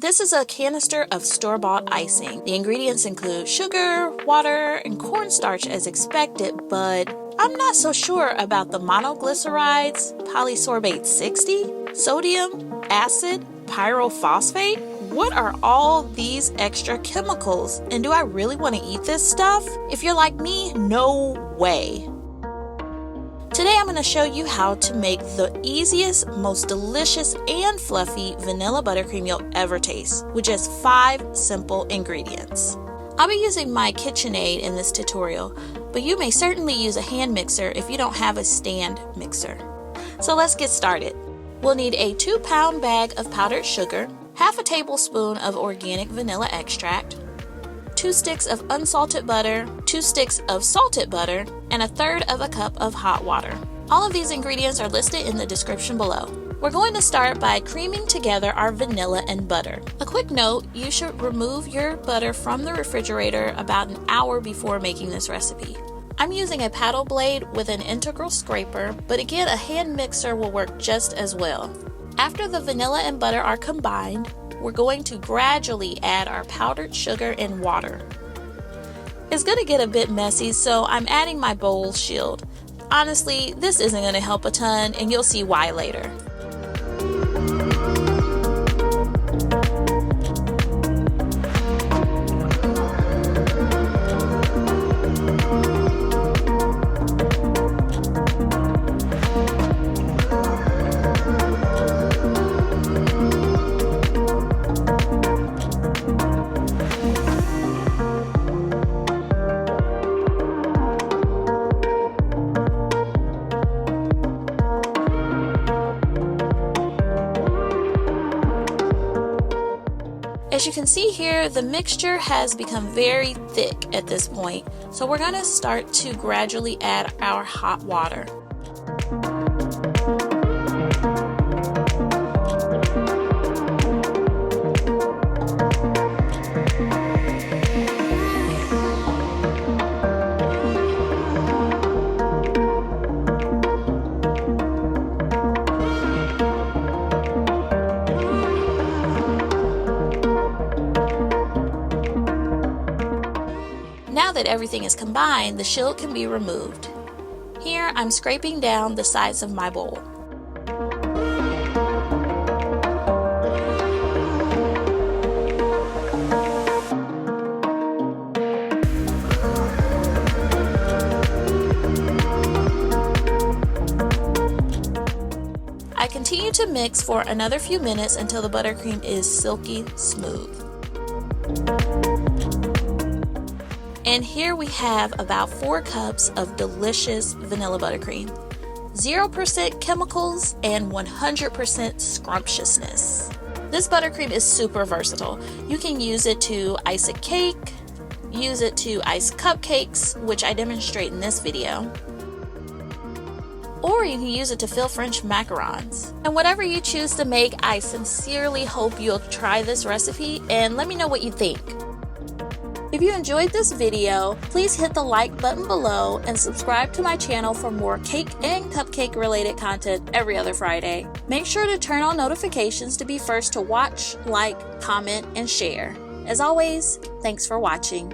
This is a canister of store-bought icing. The ingredients include sugar, water, and cornstarch as expected, but I'm not so sure about the monoglycerides, polysorbate 60, sodium, acid, pyrophosphate. What are all these extra chemicals? And do I really want to eat this stuff? If you're like me, no way. Today I'm going to show you how to make the easiest, most delicious, and fluffy vanilla buttercream you'll ever taste with just 5 simple ingredients. I'll be using my KitchenAid in this tutorial, but you may certainly use a hand mixer if you don't have a stand mixer. So let's get started. We'll need a 2-pound bag of powdered sugar, half a tablespoon of organic vanilla extract, 2 sticks of unsalted butter, 2 sticks of salted butter, and 1/3 cup of hot water. All of these ingredients are listed in the description below. We're going to start by creaming together our vanilla and butter. A quick note, you should remove your butter from the refrigerator about an hour before making this recipe. I'm using a paddle blade with an integral scraper, but again, a hand mixer will work just as well. After the vanilla and butter are combined, we're going to gradually add our powdered sugar and water. It's going to get a bit messy, so I'm adding my bowl shield. Honestly, this isn't going to help a ton, and you'll see why later. As you can see here, the mixture has become very thick at this point, so we're going to start to gradually add our hot water. Now that everything is combined, the shield can be removed. Here, I'm scraping down the sides of my bowl. I continue to mix for another few minutes until the buttercream is silky smooth. And here we have about 4 cups of delicious vanilla buttercream. 0% chemicals and 100% scrumptiousness. This buttercream is super versatile. You can use it to ice a cake, use it to ice cupcakes, which I demonstrate in this video, or you can use it to fill French macarons. And whatever you choose to make, I sincerely hope you'll try this recipe and let me know what you think. If you enjoyed this video, please hit the like button below and subscribe to my channel for more cake and cupcake related content every other Friday. Make sure to turn on notifications to be first to watch, like, comment, and share. As always, thanks for watching.